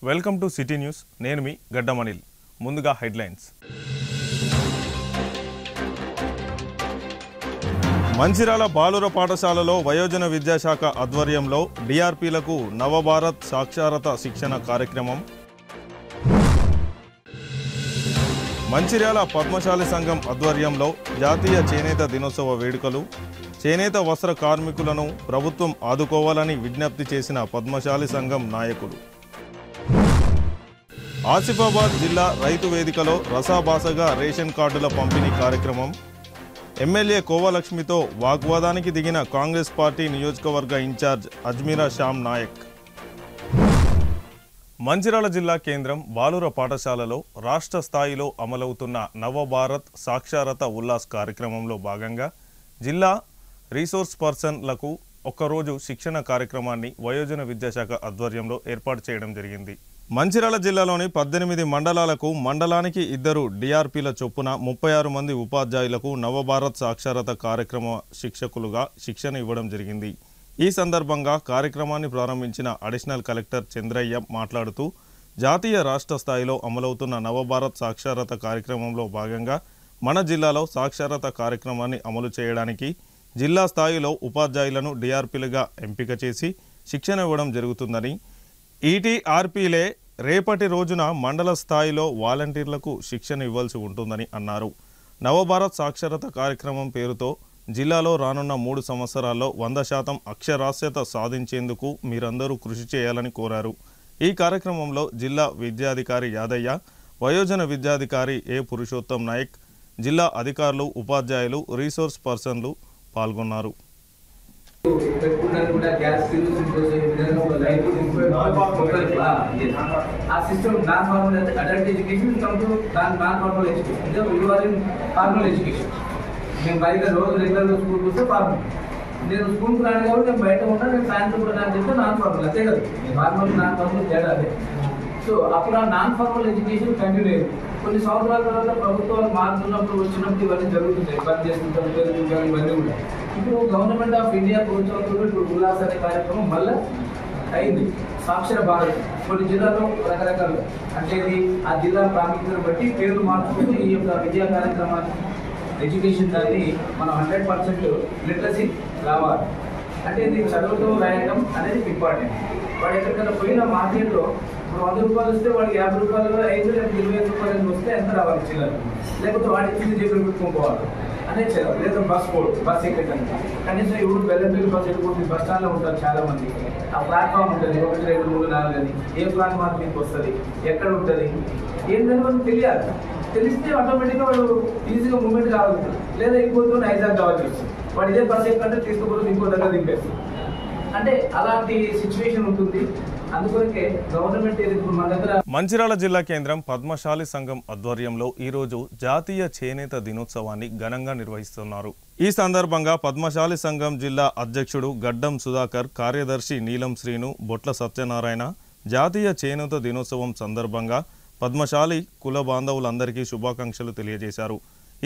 Welcome to city news. నేను మీ గడ్డమనిల్. ముందుగా headlines. Mancherial బాలుర పాఠశాలలో వయోజన విద్యాశాఖ ఆధ్వర్యంలో డిఆర్పీలకు నవభారత్ సాక్షరత శిక్షణ కార్యక్రమం. మంచిర్యాల పద్మశాలి సంఘం ఆధ్వర్యంలో జాతీయ చేనేత దినోత్సవ వేడుకలు. చేనేత వస్త్ర కార్మికులను ప్రభుత్వం ఆదుకోవాలని విజ్ఞప్తి చేసిన పద్మశాలి సంఘం నాయకులు. ఆసిఫాబాద్ జిల్లా రైతు వేదికలో రసాభాసగా రేషన్ కార్డుల పంపిణీ కార్యక్రమం. ఎమ్మెల్యే కోవలక్ష్మితో వాగ్వాదానికి దిగిన కాంగ్రెస్ పార్టీ నియోజకవర్గ ఇన్ఛార్జ్ అజ్మీరా శ్యామ్ నాయక్. మంచిర్యాల జిల్లా కేంద్రం బాలుర పాఠశాలలో రాష్ట్ర స్థాయిలో అమలవుతున్న నవభారత్ సాక్షరత ఉల్లాస్ కార్యక్రమంలో భాగంగా జిల్లా రీసోర్స్ పర్సన్లకు ఒక్కరోజు శిక్షణ కార్యక్రమాన్ని వయోజన విద్యాశాఖ ఆధ్వర్యంలో ఏర్పాటు చేయడం జరిగింది. మంచిర్యాల జిల్లాలోని 18 మండలాలకు మండలానికి 2 డిఆర్పీల చొప్పున 36 మంది ఉపాధ్యాయులకు నవభారత్ సాక్షరత కార్యక్రమ శిక్షకులుగా శిక్షణ ఇవ్వడం జరిగింది. ఈ సందర్భంగా కార్యక్రమాన్ని ప్రారంభించిన అడిషనల్ కలెక్టర్ చంద్రయ్య మాట్లాడుతూ జాతీయ రాష్ట్ర స్థాయిలో అమలవుతున్న నవభారత్ సాక్షరత కార్యక్రమంలో భాగంగా మన జిల్లాలో సాక్షరత కార్యక్రమాన్ని అమలు చేయడానికి జిల్లా స్థాయిలో ఉపాధ్యాయులను డిఆర్పీలుగా ఎంపిక చేసి శిక్షణ ఇవ్వడం జరుగుతుందని, ఈటీఆర్పీలే రేపటి రోజున మండల స్థాయిలో వాలంటీర్లకు శిక్షణ ఇవ్వాల్సి ఉంటుందని అన్నారు. నవభారత్ సాక్షరత కార్యక్రమం పేరుతో జిల్లాలో రానున్న 3 సంవత్సరాల్లో 100% అక్షరాస్యత సాధించేందుకు మీరందరూ కృషి చేయాలని కోరారు. ఈ కార్యక్రమంలో జిల్లా విద్యాధికారి యాదయ్య, వయోజన విద్యాధికారి ఏ పురుషోత్తం నాయక్, జిల్లా అధికారులు, ఉపాధ్యాయులు, రీసోర్స్ పర్సన్లు పాల్గొన్నారు. నేను బయట రోజు రెగ్యులర్గా స్కూల్కి వస్తే ఫార్మల్, నేను స్కూల్కి రాను కాబట్టి నేను బయట ఉన్నా, నేను సాయంత్రం కూడా నాకు చెప్తే నాన్ ఫార్మల్, అంతే కదా. ఫార్మల్ నాన్ ఫార్మల్ తేడా అదే. సో అప్పుడు ఆ నాన్ ఫార్మల్ ఎడ్యుకేషన్ కంటిన్యూ అయ్యింది. కొన్ని సంవత్సరాల తర్వాత ప్రభుత్వాలు మారుతున్నప్పుడు వచ్చినప్పుడు ఇవన్నీ జరుగుతుంటాయి, పని చేస్తుంటాం, పేరుతుంటాం, ఇవన్నీ కూడా. ఇప్పుడు గవర్నమెంట్ ఆఫ్ ఇండియా ప్రోత్సాహంతో ఉల్లాస్ అనే కార్యక్రమం మళ్ళీ అయింది. సాక్షర భారత్ కొన్ని జిల్లాలో రకరకాలు, అంటే ఇది ఆ జిల్లా ప్రాముఖ్యతను బట్టి పేర్లు మార్చుకుంటూ ఈ యొక్క విద్యా కార్యక్రమాన్ని, ఎడ్యుకేషన్ దాన్ని మనం 100% లిటరసీ రావాలి. అంటే ఇది చదువుతూ రాయడం అనేది ఇంపార్టెంట్. వాడు ఎక్కడికైనా పోయిన మార్కెట్లో ఇప్పుడు 100 రూపాయలు వస్తే వాడికి 50 రూపాయలు, 5 లేదా 25 రూపాయలు వస్తే ఎంత రావాలి చిల్లర, లేకపోతే వాడి చిన్న జేబులు పెట్టుకోవాలి అనేది చదవాలి. లేదా బస్ ఎక్కడికైనా కనీసం ఇప్పుడు బెల్లంపల్లి బస్ ఎక్కడిపోతుంది, బస్ స్టాండ్లో ఉంటారు చాలా మంది. ఆ ప్లాట్ఫామ్ ఉంటుంది 1, 2, 3, 4 అని, ఏ ప్లాట్ఫామ్ మీకు వస్తుంది, ఎక్కడ ఉంటుంది, ఏంటని మనకు తెలియాలి. తెలిస్తే ఆటోమేటిక్గా వాడు ఈజీగా మూమెంట్ కావాలి. లేదా ఇంకోటి హైజాక్ కావాల్సి వస్తుంది, వాడు ఇదే బస్ ఎక్కడంటే తీసుకుపోతే ఇంకో దగ్గర దింపేస్తుంది. అంటే అలాంటి సిచ్యువేషన్ ఉంటుంది. అందుకొరకే గవర్నమెంట్ మన దగ్గర. మంచిర్యాల జిల్లా కేంద్రం పద్మశాలి సంఘం ఆధ్వర్యంలో ఈరోజు జాతీయ చేనేత దినోత్సవాన్ని ఘనంగా నిర్వహిస్తున్నారు. ఈ సందర్భంగా పద్మశాలి సంఘం జిల్లా అధ్యక్షుడు గడ్డం సుధాకర్, కార్యదర్శి నీలం శ్రీను, బొట్ల సత్యనారాయణ జాతీయ చేనేత దినోత్సవం సందర్భంగా పద్మశాలి కుల బాంధవులందరికీ శుభాకాంక్షలు తెలియజేశారు.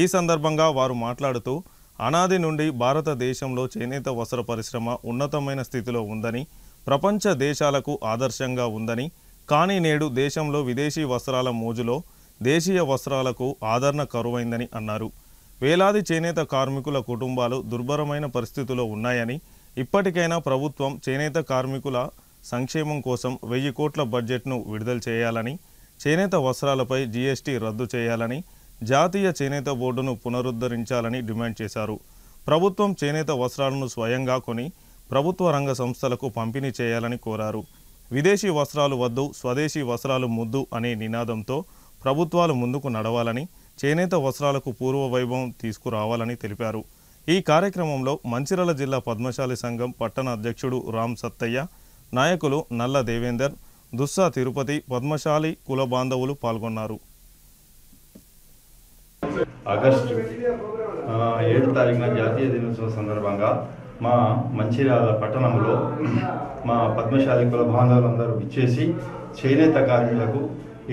ఈ సందర్భంగా వారు మాట్లాడుతూ అనాది నుండి భారతదేశంలో చేనేత వస్త్ర పరిశ్రమ ఉన్నతమైన స్థితిలో ఉందని, ప్రపంచ దేశాలకు ఆదర్శంగా ఉందని, కానీ నేడు దేశంలో విదేశీ వస్త్రాల మోజులో దేశీయ వస్త్రాలకు ఆదరణ కరువైందని అన్నారు. వేలాది చేనేత కార్మికుల కుటుంబాలు దుర్భరమైన పరిస్థితిలో ఉన్నాయని, ఇప్పటికైనా ప్రభుత్వం చేనేత కార్మికుల సంక్షేమం కోసం 1000 కోట్ల బడ్జెట్ను విడుదల చేయాలని, చేనేత వస్త్రాలపై జీఎస్టీ రద్దు చేయాలని, జాతీయ చేనేత బోర్డును పునరుద్ధరించాలని డిమాండ్ చేశారు. ప్రభుత్వం చేనేత వస్త్రాలను స్వయంగా కొని ప్రభుత్వ రంగ సంస్థలకు పంపిణీ చేయాలని కోరారు. విదేశీ వస్త్రాలు వద్దు, స్వదేశీ వస్త్రాలు ముద్దు అనే నినాదంతో ప్రభుత్వాలు ముందుకు నడవాలని, చేనేత వస్త్రాలకు పూర్వ వైభవం తీసుకురావాలని తెలిపారు. ఈ కార్యక్రమంలో మంచిర్యాల జిల్లా పద్మశాలి సంఘం పట్టణ అధ్యక్షుడు రామ్ సత్తయ్య, నాయకులు నల్ల దేవేందర్, దుస్సా తిరుపతి, పద్మశాలి కుల బాంధవులు పాల్గొన్నారు. ఆగస్టు 7వ తారీఖున జాతీయ దినోత్సవం సందర్భంగా మా మంచిర్యాల పట్టణంలో మా పద్మశాలి కుల బాంధవులందరూ ఇచ్చేసి చేనేత కార్మికులకు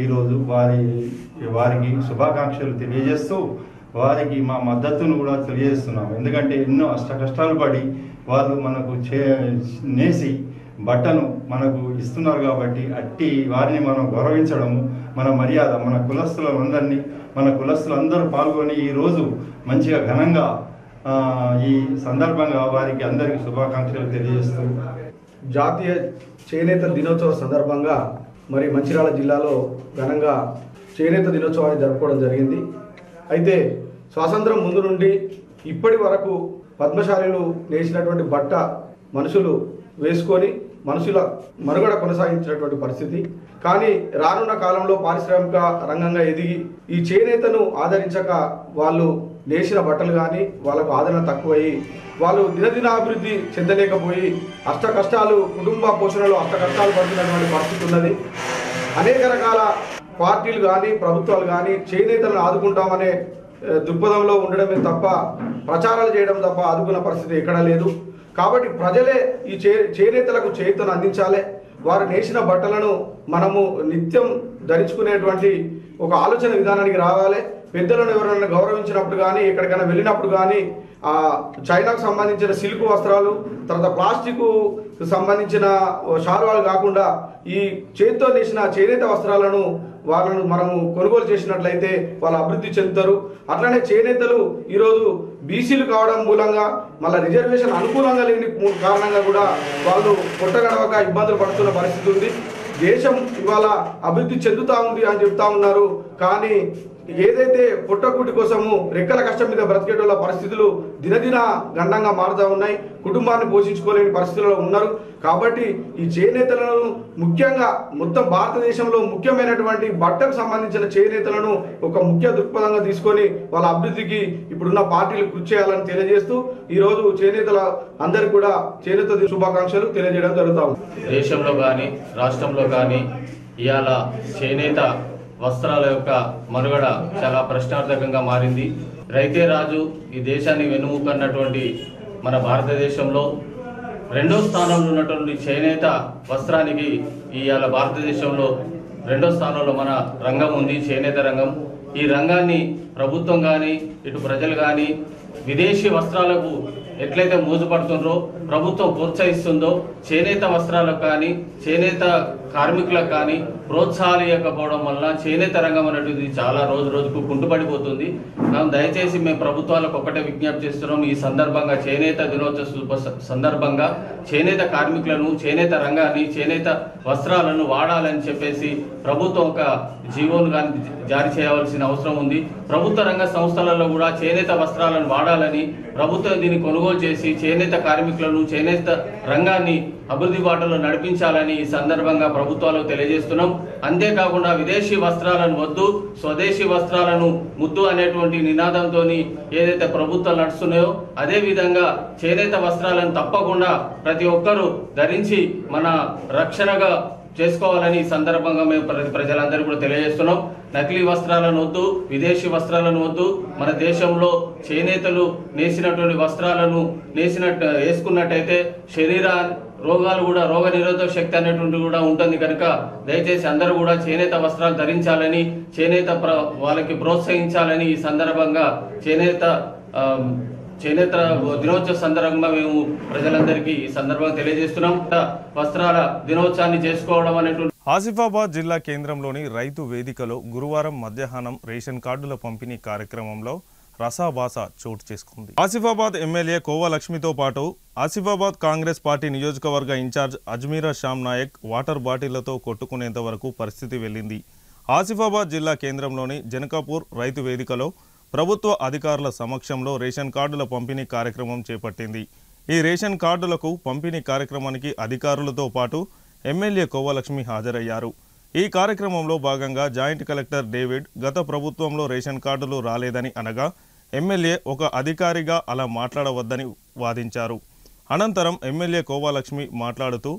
ఈరోజు వారికి శుభాకాంక్షలు తెలియజేస్తూ వారికి మా మద్దతును కూడా తెలియజేస్తున్నాం. ఎందుకంటే ఎన్నో కష్టాలు పడి వాళ్ళు మనకు నేసి బట్టను మనకు ఇస్తున్నారు కాబట్టి అట్టి వారిని మనం గౌరవించడము మన మర్యాద. మన కులస్తులందరూ పాల్గొని ఈరోజు మంచిగా ఘనంగా ఈ సందర్భంగా వారికి అందరికీ శుభాకాంక్షలు తెలియజేస్తూ జాతీయ చేనేత దినోత్సవ సందర్భంగా మరి మంచిర్యాల జిల్లాలో ఘనంగా చేనేత దినోత్సవాన్ని జరుపుకోవడం జరిగింది. అయితే స్వాతంత్రం ముందు నుండి ఇప్పటి వరకు పద్మశాలీలు నేసినటువంటి బట్ట మనుషులు వేసుకొని మనుషుల మనుగడ కొనసాగించినటువంటి పరిస్థితి. కానీ రానున్న కాలంలో పారిశ్రామిక రంగంగా ఎదిగి ఈ చేనేతను ఆదరించక వాళ్ళు నేసిన బట్టలు కానీ వాళ్ళకు ఆదరణ తక్కువయ్యి వాళ్ళు దినదినాభివృద్ధి చెందలేకపోయి కష్టాలు కుటుంబ పోషణలో కష్టాలు పడుతున్నటువంటి పరిస్థితి ఉన్నది. అనేక రకాల పార్టీలు కానీ ప్రభుత్వాలు కానీ చేనేతలను ఆదుకుంటామనే దృక్పథంలో ఉండడమే తప్ప ప్రచారాలు చేయడం తప్ప ఆదుకున్న పరిస్థితి ఎక్కడా లేదు. కాబట్టి ప్రజలే ఈ చేనేతలకు చేతును అందించాలి. వారు నేసిన బట్టలను మనము నిత్యం ధరించుకునేటువంటి ఒక ఆలోచన విధానానికి రావాలి. పెద్దలను ఎవరైనా గౌరవించినప్పుడు కానీ ఎక్కడికైనా వెళ్ళినప్పుడు కానీ చైనాకు సంబంధించిన సిల్క్ వస్త్రాలు, తర్వాత ప్లాస్టిక్ సంబంధించిన శాలువాలు కాకుండా ఈ చేతితో నేసిన చేనేత వస్త్రాలను మనము కొనుగోలు చేసినట్లయితే వాళ్ళు అభివృద్ధి చెందుతారు. అట్లనే చేనేతలు ఈరోజు బీసీలు కావడం మూలంగా మళ్ళీ రిజర్వేషన్ అనుకూలంగా లేని కారణంగా కూడా వాళ్ళు పొట్టగడవక ఇబ్బందులు పడుతున్న పరిస్థితి ఉంది. దేశం ఇవాళ అభివృద్ధి చెందుతా ఉంది అని చెప్తా ఉన్నారు. కానీ ఏదైతే పుట్టకూటి కోసము రెక్కల కష్టం మీద బ్రతికేటోళ్ళ పరిస్థితులు దినదిన గండంగా మారుతూ ఉన్నాయి. కుటుంబాన్ని పోషించుకోలేని పరిస్థితుల్లో ఉన్నారు. కాబట్టి ఈ చేనేతలను ముఖ్యంగా మొత్తం భారతదేశంలో ముఖ్యమైనటువంటి బట్టకు సంబంధించిన చేనేతలను ఒక ముఖ్య దృక్పథంగా తీసుకొని వాళ్ళ అభివృద్ధికి ఇప్పుడున్న పార్టీలు కృషి చేయాలని తెలియజేస్తూ ఈరోజు చేనేతల అందరికీ కూడా చేనేత శుభాకాంక్షలు తెలియజేయడం జరుగుతా ఉంది. దేశంలో కానీ రాష్ట్రంలో కానీ ఇవాళ చేనేత వస్త్రాల యొక్క మనుగడ చాలా ప్రశ్నార్థకంగా మారింది. రైతే రాజు ఈ దేశాన్ని వెన్నుముకన్నటువంటి మన భారతదేశంలో రెండో స్థానంలో ఉన్నటువంటి చేనేత వస్త్రానికి ఇవాళ భారతదేశంలో రెండో స్థానంలో మన రంగం ఉంది, చేనేత రంగం. ఈ రంగాన్ని ప్రభుత్వం కానీ ఇటు ప్రజలు కానీ విదేశీ వస్త్రాలకు ఎట్లయితే మోజుపడుతుందో ప్రభుత్వం ప్రోత్సహిస్తుందో చేనేత వస్త్రాలకు కానీ చేనేత కార్మికులకు కానీ ప్రోత్సాహాలు ఇవ్వకపోవడం వల్ల చేనేత రంగం అనేటువంటిది చాలా రోజుకు కుంటుపడిపోతుంది. మనం దయచేసి మేము ప్రభుత్వాలకు ఒకటే విజ్ఞప్తి చేస్తున్నాం. ఈ సందర్భంగా చేనేత దినోత్సవ సందర్భంగా చేనేత కార్మికులను, చేనేత రంగాన్ని, చేనేత వస్త్రాలను వాడాలని చెప్పేసి ప్రభుత్వం ఒక జీవోను కానీ జారీ చేయవలసిన అవసరం ఉంది. ప్రభుత్వ రంగ సంస్థలలో కూడా చేనేత వస్త్రాలను వాడాలని ప్రభుత్వం దీన్ని కొనుగోలు చేసి చేనేత కార్మికులను, చేనేత రంగాన్ని అభివృద్ధి బాటలో నడిపించాలని ఈ సందర్భంగా ప్రభుత్వాలకు తెలియజేస్తున్నాం. అంతేకాకుండా విదేశీ వస్త్రాలను వద్దు, స్వదేశీ వస్త్రాలను ముద్దు అనేటువంటి నినాదంతో ఏదైతే ప్రభుత్వాలు నడుస్తున్నాయో అదే విధంగా చేనేత వస్త్రాలను తప్పకుండా ప్రతి ఒక్కరూ ధరించి మన రక్షణగా చేసుకోవాలని ఈ సందర్భంగా మేము ప్రజలందరూ కూడా తెలియజేస్తున్నాం. నకిలీ వస్త్రాలను వద్దు, విదేశీ వస్త్రాలను వద్దు. మన దేశంలో చేనేతలు నేసినటువంటి వస్త్రాలను వేసుకున్నట్టయితే శరీర రోగాలు కూడా, రోగ నిరోధక శక్తి అనేటువంటి కూడా ఉంటుంది. కనుక దయచేసి అందరూ కూడా చేనేత వస్త్రాలు ధరించాలని, చేనేత వాళ్ళకి ప్రోత్సహించాలని ఈ సందర్భంగా చేనేత దినోత్సవ సందర్భంగా మేము ప్రజలందరికీ ఈ సందర్భంగా తెలియజేస్తున్నాం. వస్త్రాల దినోత్సవాన్ని చేసుకోవడం అనేటువంటి ఆసిఫాబాద్ జిల్లా కేంద్రంలోని రైతు వేదికలో గురువారం మధ్యాహ్నం రేషన్ కార్డుల పంపిణీ కార్యక్రమంలో రసాభాస చోటు చేసుకుంది. ఆసిఫాబాద్ ఎమ్మెల్యే కోవా లక్ష్మితో పాటు ఆసిఫాబాద్ కాంగ్రెస్ పార్టీ నియోజకవర్గ ఇన్ఛార్జ్ అజ్మీరా శ్యామ్ నాయక్ వాటర్ బాటిళ్లతో కొట్టుకునేంత వరకు పరిస్థితి వెళ్ళింది. ఆసిఫాబాద్ జిల్లా కేంద్రంలోని జనకాపూర్ రైతు వేదికలో ప్రభుత్వ అధికారుల సమక్షంలో రేషన్ కార్డుల పంపిణీ కార్యక్రమం చేపట్టింది. ఈ రేషన్ కార్డులకు పంపిణీ కార్యక్రమానికి అధికారులతో పాటు ఎమ్మెల్యే కోవలక్ష్మి హాజరయ్యారు. ఈ కార్యక్రమంలో భాగంగా జాయింట్ కలెక్టర్ డేవిడ్ గత ప్రభుత్వంలో రేషన్ కార్డులు రాలేదని అనగా ఎమ్మెల్యే ఒక అధికారిగా అలా మాట్లాడవద్దని వాదించారు. అనంతరం ఎమ్మెల్యే కోవలక్ష్మి మాట్లాడుతూ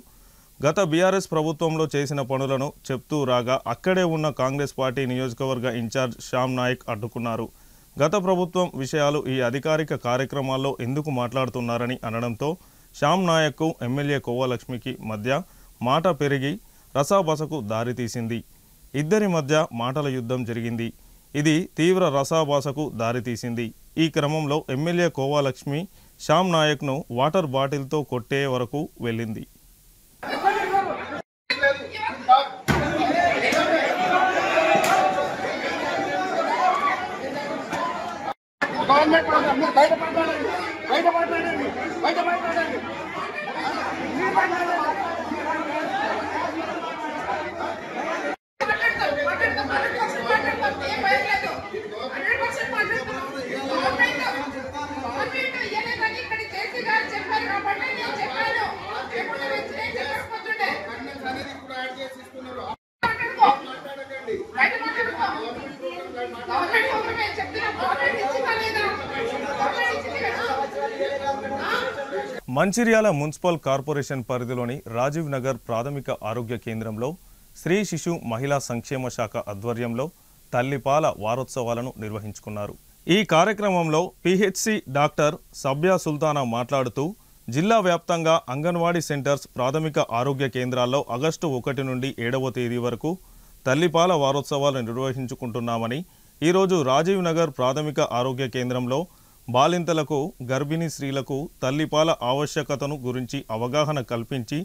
గత బీఆర్ఎస్ ప్రభుత్వంలో చేసిన పనులను చెప్తూ రాగా అక్కడే ఉన్న కాంగ్రెస్ పార్టీ నియోజకవర్గ ఇన్ఛార్జ్ శ్యామ్ నాయక్ అడ్డుకున్నారు. గత ప్రభుత్వం విషయాలు ఈ అధికారిక కార్యక్రమాల్లో ఎందుకు మాట్లాడుతున్నారని అనడంతో శ్యామ్ నాయక్కు ఎమ్మెల్యే కోవలక్ష్మికి మధ్య మాట పెరిగి రసాభాసకు దారితీసింది. ఇద్దరి మధ్య మాటల యుద్ధం జరిగింది. ఇది తీవ్ర రసాభాసకు దారితీసింది. ఈ క్రమంలో ఎమ్మెల్యే కోవలక్ష్మి శ్యామ్ నాయక్ను వాటర్ బాటిల్తో కొట్టే వరకు వెళ్ళింది. మంచిర్యాల మున్సిపల్ కార్పొరేషన్ పరిధిలోని రాజీవ్ నగర్ ప్రాథమిక ఆరోగ్య కేంద్రంలో స్త్రీ శిశు మహిళా సంక్షేమ శాఖ ఆధ్వర్యంలో తల్లిపాల వారోత్సవాలను నిర్వహించుకున్నారు. ఈ కార్యక్రమంలో పిహెచ్సి డాక్టర్ సబ్యా సుల్తానా మాట్లాడుతూ జిల్లా వ్యాప్తంగా అంగన్వాడీ సెంటర్స్ ప్రాథమిక ఆరోగ్య కేంద్రాల్లో ఆగస్టు 1 నుండి 7వ తేదీ వరకు తల్లిపాల వారోత్సవాలు నిర్వహించుకుంటున్నామని, ఈరోజు రాజీవ్ నగర్ ప్రాథమిక ఆరోగ్య కేంద్రంలో బాలింతలకు గర్భిణీ స్త్రీలకు తల్లిపాల ఆవశ్యకతను గురించి అవగాహన కల్పించి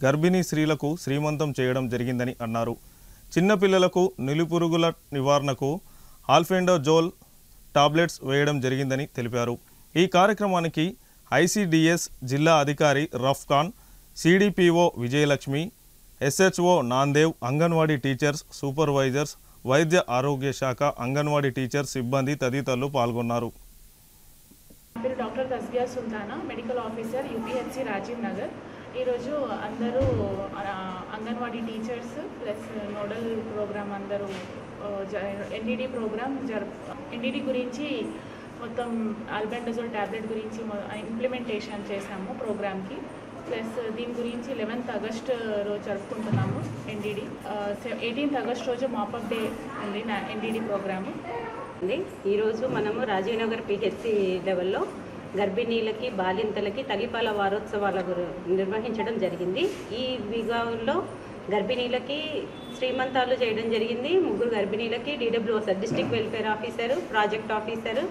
గర్భిణీ స్త్రీలకు శ్రీమంతం చేయడం జరిగిందని అన్నారు. చిన్నపిల్లలకు నిలుపురుగుల నివారణకు ఆల్ఫెండోజోల్ టాబ్లెట్స్ వేయడం జరిగిందని తెలిపారు. ఈ కార్యక్రమానికి ఐసిడిఎస్ జిల్లా అధికారి Rafkhan, CDPO Vijayalakshmi, SHO Namdev, Anganwadi teachers, supervisors, వైద్య ఆరోగ్య శాఖ అంగన్వాడీ టీచర్స్ సిబ్బంది తదితరులు పాల్గొన్నారు. పేరు doctor Tasbiya Sultana, medical officer UPHC Rajiv Nagar. ఈరోజు అందరూ Anganwadi teachers plus nodal programme అందరూ ఎన్డీడీ ప్రోగ్రామ్ ఎన్డీడీ గురించి మొత్తం ఆల్బెండజోల్ ట్యాబ్లెట్ గురించి ఇంప్లిమెంటేషన్ చేసాము ప్రోగ్రామ్కి. ప్లస్ దీని గురించి 11th ఆగస్ట్ రోజు జరుపుకుంటున్నాము ఎన్డీడీ. 18th ఆగస్ట్ రోజు మాపప్ డే ఉంది ఎన్డీడీ ప్రోగ్రాము. ఈరోజు మనము రాజీవ్ నగర్ పిహెచ్సి లెవెల్లో గర్భిణీలకి బాలింతలకి తల్లిపాల వారోత్సవాల నిర్వహించడం జరిగింది. ఈ విభాగంలో గర్భిణీలకి శ్రీమంతాలు చేయడం జరిగింది. 3 గర్భిణీలకి DWO sir, district welfare officer, project officer,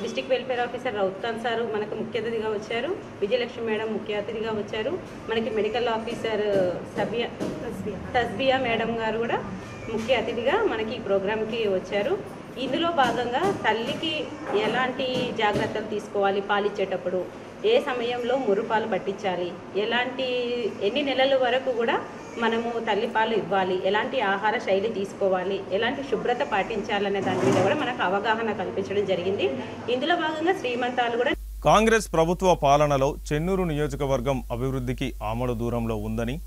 district welfare officer Rautkhan sir మనకు ముఖ్య అతిథిగా వచ్చారు. విజయలక్ష్మి మేడం ముఖ్య అతిథిగా వచ్చారు. మనకి మెడికల్ ఆఫీసర్ తస్బియా మేడం గారు కూడా ముఖ్య అతిథిగా మనకి ఈ ప్రోగ్రామ్కి వచ్చారు. ఇందులో భాగంగా తల్లికి ఎలాంటి జాగ్రత్తలు తీసుకోవాలి, పాలిచ్చేటప్పుడు ఏ సమయంలో మురుపాలు పట్టించాలి, ఎన్ని నెలల వరకు కూడా మనము తల్లిపాలు ఇవ్వాలి, ఎలాంటి ఆహార శైలి తీసుకోవాలి, ఎలాంటి శుభ్రత పాటించాలనే దాని మీద కూడా మనకు అవగాహన కల్పించడం జరిగింది. ఇందులో భాగంగా శ్రీమంతాలు కూడా. కాంగ్రెస్ ప్రభుత్వ పాలనలో చెన్నూరు నియోజకవర్గం అభివృద్ధికి ఆమడు దూరంలో ఉందని,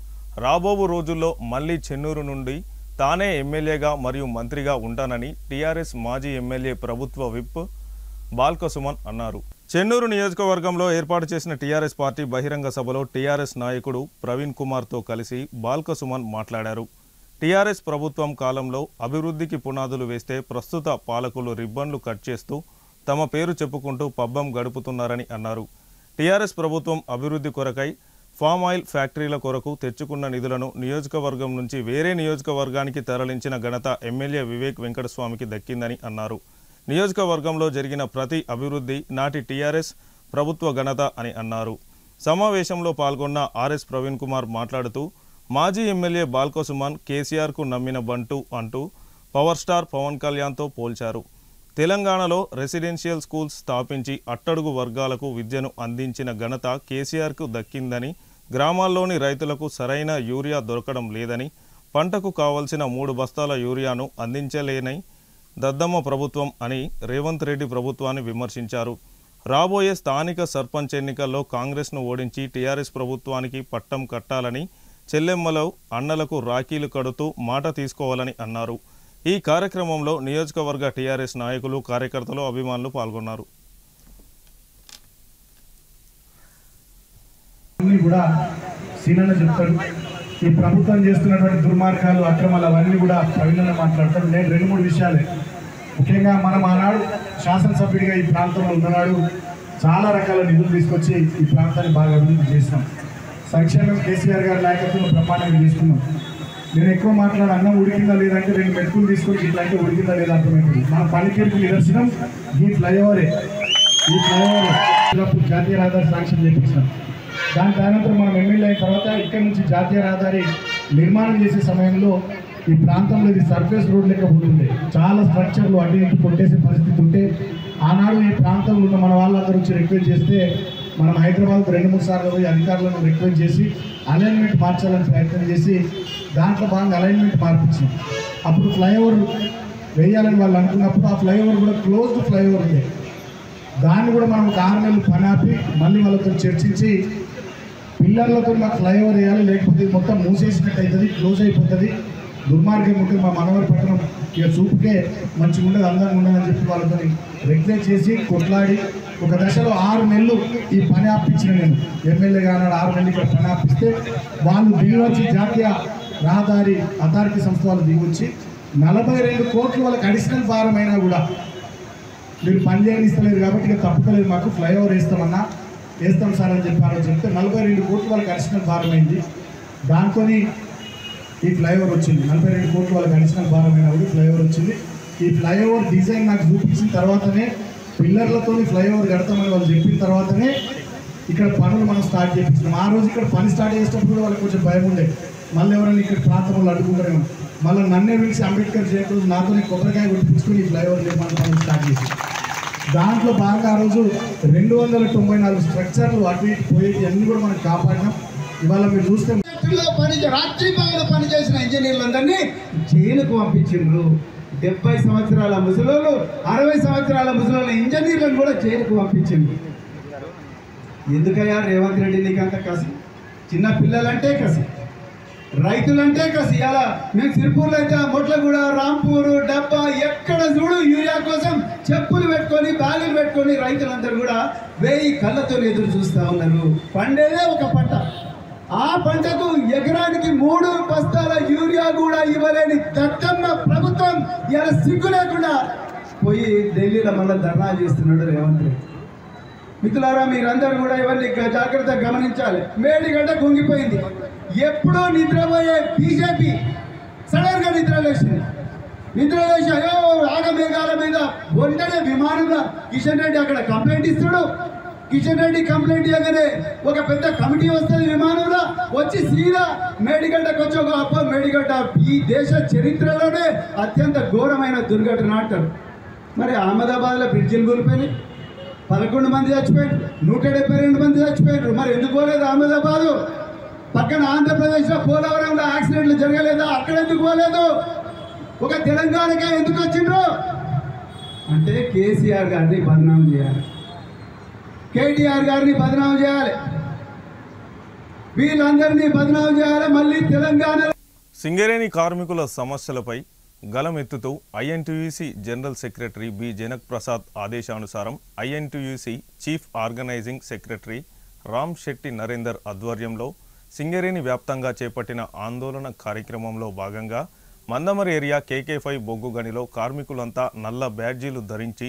రాబోవు రోజుల్లో మళ్లీ చెన్నూరు నుండి తానే ఎమ్మెల్యేగా మరియు మంత్రిగా ఉంటానని టీఆర్ఎస్ మాజీ ఎమ్మెల్యే ప్రభుత్వ విప్ బాల్క సుమన్ అన్నారు. చెన్నూరు నియోజకవర్గంలో ఏర్పాటు చేసిన టీఆర్ఎస్ పార్టీ బహిరంగ సభలో టీఆర్ఎస్ నాయకుడు ప్రవీణ్ కుమార్తో కలిసి బాల్క సుమన్ మాట్లాడారు. టీఆర్ఎస్ ప్రభుత్వం కాలంలో అభివృద్ధికి పునాదులు వేస్తే ప్రస్తుత పాలకులు రిబ్బన్లు కట్ చేస్తూ తమ పేరు చెప్పుకుంటూ పబ్బం గడుపుతున్నారని అన్నారు. టీఆర్ఎస్ ప్రభుత్వం అభివృద్ధి కొరకై ఫామ్ ఆయిల్ ఫ్యాక్టరీల కొరకు తెచ్చుకున్న నిధులను నియోజకవర్గం నుంచి వేరే నియోజకవర్గానికి తరలించిన ఘనత ఎమ్మెల్యే వివేక్ వెంకటస్వామికి దక్కిందని అన్నారు. నియోజకవర్గంలో జరిగిన ప్రతి అభివృద్ధి నాటి టీఆర్ఎస్ ప్రభుత్వ ఘనత అని అన్నారు. సమావేశంలో పాల్గొన్న ఆర్ఎస్ ప్రవీణ్ కుమార్ మాట్లాడుతూ మాజీ ఎమ్మెల్యే బాల్క సుమన్ కేసీఆర్కు నమ్మిన బంటు అంటూ పవర్ స్టార్ పవన్ కళ్యాణ్తో పోల్చారు. తెలంగాణలో రెసిడెన్షియల్ స్కూల్స్ స్థాపించి అట్టడుగు వర్గాలకు విద్యను అందించిన ఘనత కేసీఆర్కు దక్కిందని, గ్రామాల్లోని రైతులకు సరైన యూరియా దొరకడం లేదని, పంటకు కావలసిన 3 బస్తాల యూరియాను అందించలేని దద్దమ్మ ప్రభుత్వం అని రేవంత్ రెడ్డి ప్రభుత్వాన్ని విమర్శించారు. రాబోయే స్థానిక సర్పంచ్ ఎన్నికల్లో కాంగ్రెస్ను ఓడించి టీఆర్ఎస్ ప్రభుత్వానికి పట్టం కట్టాలని, చెల్లెమ్మలో అన్నలకు రాఖీలు కడుతూ మాట తీసుకోవాలని అన్నారు. ఈ కార్యక్రమంలో నియోజకవర్గ టీఆర్ఎస్ నాయకులు, కార్యకర్తలు, అభిమానులు పాల్గొన్నారు. కూడా సీనన్న చెప్తారు. ఈ ప్రభుత్వం చేస్తున్నటువంటి దుర్మార్గాలు, అక్రమాలు అవన్నీ కూడా ప్రవీణన్న మాట్లాడతారు. నేను 2-3 విషయాలే. ముఖ్యంగా మనం ఆనాడు శాసనసభ్యుడిగా ఈ ప్రాంతంలో ఉన్ననాడు చాలా రకాల నిధులు తీసుకొచ్చి ఈ ప్రాంతాన్ని బాగా అభివృద్ధి చేసినాం. సంక్షేమం కేసీఆర్ గారి నాయకత్వంలో బ్రహ్మాండంగా చేసుకున్నాం. నేను ఎక్కువ మాట్లాడే అన్నం ఉడికిందా లేదంటే 2 మెతుకులు తీసుకొని ఇట్లా అంటే ఉడికిందా లేదా అర్థమైంది. మన పనికేర్పు నిదర్శనం ఈ ఫ్లైఓవరే. ఈ ఫ్లైఓవర్ జాతీయ రహదారి శాంక్షన్ చేయించినాం. దాని అనంతరం మనం ఎమ్మెల్యే అయిన తర్వాత ఇక్కడ నుంచి జాతీయ రహదారి నిర్మాణం చేసే సమయంలో ఈ ప్రాంతంలో ఇది సర్ఫేస్ రోడ్ లెక్క ఉంటుంది. చాలా స్ట్రక్చర్లు అటు ఇటు కొట్టేసే పరిస్థితి ఉంటే ఆనాడు ఈ ప్రాంతంలో ఉన్న మన వాళ్ళందరూ వచ్చి రిక్వెస్ట్ చేస్తే మనం హైదరాబాద్కు 2-3 సార్లు పోయి అధికారులను రిక్వెస్ట్ చేసి అలైన్మెంట్ మార్చాలని ప్రయత్నం చేసి దాంట్లో భాగంగా అలైన్మెంట్ మార్పించాం. అప్పుడు ఫ్లైఓవర్ వేయాలని వాళ్ళు అనుకున్నప్పుడు ఆ ఫ్లైఓవర్ కూడా క్లోజ్డ్ ఫ్లైఓవర్ ఉంది. దాన్ని కూడా మనం 6 నెలలు పని ఆపి మళ్ళీ వాళ్ళతో చర్చించి పిల్లర్లతో మాకు ఫ్లైఓవర్ వేయాలి, లేకపోతే మొత్తం మూసేసినట్టు అవుతుంది, క్లోజ్ అయిపోతుంది, దుర్మార్గం ఉంటుంది, మా మనవరి పట్టణం ఇక చూపుకే మంచిగా ఉండదు, అందంగా ఉండదని చెప్పి వాళ్ళతో రిక్వెస్ట్ చేసి కొట్లాడి ఒక దశలో 6 నెలలు ఈ పని ఆపించిన నేను ఎమ్మెల్యేగా అన్నాడు. 6 నెలలు ఇక్కడ పని ఆపిస్తే వాళ్ళు దిగివచ్చి జాతీయ రహదారి అథారిటీ సంస్థ వాళ్ళు దిగివచ్చి 42 కోట్లు వాళ్ళకి అడిషనల్ భారం అయినా కూడా మీరు పని చేయనిస్తలేదు కాబట్టి ఇక తప్పుకోలేదు, మాకు ఫ్లైఓవర్ వేస్తాం సార్ అని చెప్పారని చెప్తే 42 కోట్లు వాళ్ళకి అడిషనల్ భారం అయింది. దాంతో ఈ ఫ్లైఓవర్ వచ్చింది. 42 కోట్లు వాళ్ళకి అడిషనల్ భారం అయినా కూడా ఫ్లైఓవర్ వచ్చింది. ఈ ఫ్లైఓవర్ డిజైన్ నాకు చూపించిన తర్వాతనే పిల్లర్లతో ఫ్లైఓవర్ కడతామని వాళ్ళు చెప్పిన తర్వాతనే ఇక్కడ పనులు మనం స్టార్ట్ చేయించినాం. ఆ రోజు ఇక్కడ పని స్టార్ట్ చేసేటప్పుడు కూడా వాళ్ళకి కొంచెం భయం ఉండే, మళ్ళీ ఎవరైనా ఇక్కడ ప్రాంతంలో అడ్డుకుంటారేమో. మళ్ళీ నన్నే పిలిచి అంబేద్కర్ జయంతి రోజు నాతో కొబ్బరికాయ కొట్టించుకొని ఈ ఫ్లైఓవర్ నిర్మాణ పనులు స్టార్ట్ చేసి దాంట్లో బాగా ఆ రోజు 294 స్ట్రక్చర్లు అటు ఇటు పోయేది అన్నీ కూడా మనం కాపాడినాం. ఇవాళ మీరు చూస్తే రాజ్యాంగంలో పనిచేసిన ఇంజనీర్లందరినీ జైలుకు పంపించిండ్రు. 70 సంవత్సరాల ముసలోళ్ళు 60 సంవత్సరాల ముసలోళ్ళ ఇంజనీర్లను కూడా జైలుకు పంపించిండ్రు. ఎందుకయ్యా రేవంత్ రెడ్డి నీకు అంత కసి? చిన్న పిల్లలంటే కసి, రైతులంటే కసి. ఇలా మేము సిరిపూర్లో అయితే మొట్లగూడ, రాంపూరు, డబ్బా ఎక్కడ చూడు యూరియా కోసం చెప్పులు పెట్టుకొని బ్యాగులు పెట్టుకొని రైతులందరూ కూడా 1000 కళ్ళతో ఎదురు చూస్తూ ఉన్నారు. పండేదే ఒక పంట, ఆ పంటకు ఎకరానికి 3 బస్తాల యూరియా కూడా ఇవ్వలేని దక్కన్న ప్రభుత్వం ఇలా సిగ్గు లేకుండా పోయి ఢిల్లీలో మళ్ళీ ధర్నా చేస్తున్నాడు రేవంత్ రెడ్డి. మిత్రులారా, మీరందరూ కూడా ఇవన్నీ జాగ్రత్తగా గమనించాలి. మేడిగడ్డ కుంగిపోయింది. ఎప్పుడో నిద్రపోయే బీజేపీ సడన్గా నిద్రలేసి అయ్యో ఆగమేఘాల మీద ఒంటనే విమానంలో కిషన్ రెడ్డి అక్కడ కంప్లైంట్ ఇస్తాడు. కిషన్ రెడ్డి కంప్లైంట్ ఇవ్వగానే ఒక పెద్ద కమిటీ వస్తుంది విమానంలో వచ్చి సీదా మేడిగడ్డకు వచ్చి ఒక అప్ప మేడిగడ్డ ఈ దేశ చరిత్రలోనే అత్యంత ఘోరమైన దుర్ఘటన అంటారు. మరి అహ్మదాబాద్లో బ్రిడ్జిలు కూలిపోయినాయి, 11 మంది చచ్చిపోయారు, 172 మంది చచ్చిపోయారు. మరి ఎందుకు పోలేదు అహ్మదాబాదు? పక్కన ఆంధ్రప్రదేశ్లో పోలవరంలో యాక్సిడెంట్లు జరగలేదా? అక్కడ ఎందుకు పోలేదు? ఒక తెలంగాణకే ఎందుకు వచ్చిండ్రు అంటే కేసీఆర్ గారిని బదనాం చేయాలి, కేటీఆర్ గారిని బదనాం చేయాలి, వీళ్ళందరినీ బదనాం చేయాలి. మళ్ళీ తెలంగాణ సింగరేణి కార్మికుల సమస్యలపై గలమెత్తుతూ INTUC general secretary B Janak Prasad ఆదేశానుసారం INTUC chief organising secretary Ram Shetty Narender ఆధ్వర్యంలో సింగరేణి వ్యాప్తంగా చేపట్టిన ఆందోళన కార్యక్రమంలో భాగంగా మందమరి ఏరియా KK5 బొగ్గు గనిలో కార్మికులంతా నల్ల బ్యాడ్జీలు ధరించి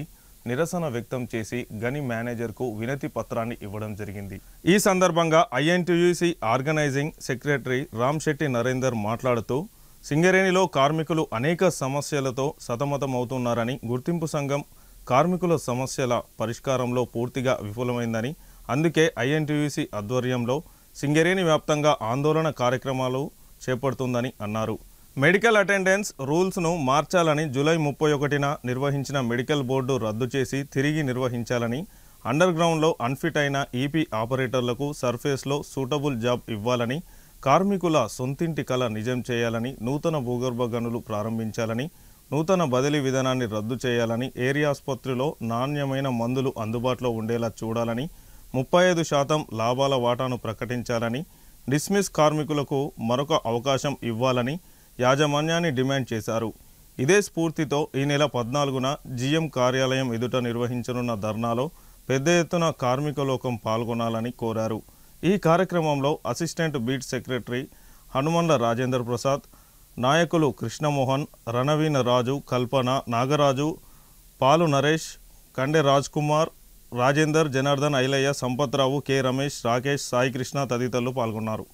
నిరసన వ్యక్తం చేసి గని మేనేజర్కు వినతి పత్రాన్ని ఇవ్వడం జరిగింది. ఈ సందర్భంగా INTUC organising secretary Ram Shetty Narender మాట్లాడుతూ సింగరేణిలో కార్మికులు అనేక సమస్యలతో సతమతమవుతున్నారని, గుర్తింపు సంఘం కార్మికుల సమస్యల పరిష్కారంలో పూర్తిగా విఫలమైందని, అందుకే ఐఎన్టీయూసీ ఆధ్వర్యంలో సింగరేణి వ్యాప్తంగా ఆందోళన కార్యక్రమాలు చేపడుతుందని అన్నారు. మెడికల్ అటెండెన్స్ రూల్స్ను మార్చాలని, జూలై 31న నిర్వహించిన మెడికల్ బోర్డు రద్దు చేసి తిరిగి నిర్వహించాలని, అండర్ గ్రౌండ్లో అన్ఫిట్ అయిన ఈపీ ఆపరేటర్లకు సర్ఫేస్లో సూటబుల్ జాబ్ ఇవ్వాలని, కార్మికుల సొంతింటి కళ నిజం చేయాలని, నూతన భూగర్భ గనులు ప్రారంభించాలని, నూతన బదిలీ విధానాన్ని రద్దు చేయాలని, ఏరియా ఆసుపత్రిలో నాణ్యమైన మందులు అందుబాటులో ఉండేలా చూడాలని, 35% లాభాల వాటాను ప్రకటించాలని, డిస్మిస్ కార్మికులకు మరొక అవకాశం ఇవ్వాలని యాజమాన్యాన్ని డిమాండ్ చేశారు. ఇదే స్ఫూర్తితో ఈ నెల 14న జీఎం కార్యాలయం ఎదుట నిర్వహించనున్న ధర్నాలో పెద్ద ఎత్తున కార్మిక లోకం పాల్గొనాలని కోరారు. ఈ కార్యక్రమంలో assistant beat secretary Hanumandla Rajendra Prasad, నాయకులు కృష్ణమోహన్, రణవీన రాజు, కల్పన, నాగరాజు, పాలు నరేష్, కండె రాజ్ కుమార్, రాజేందర్, జనార్దన్, ఐలయ్య, సంపత్రావు, కె రమేష్, రాకేష్, సాయికృష్ణ తదితరులు పాల్గొన్నారు.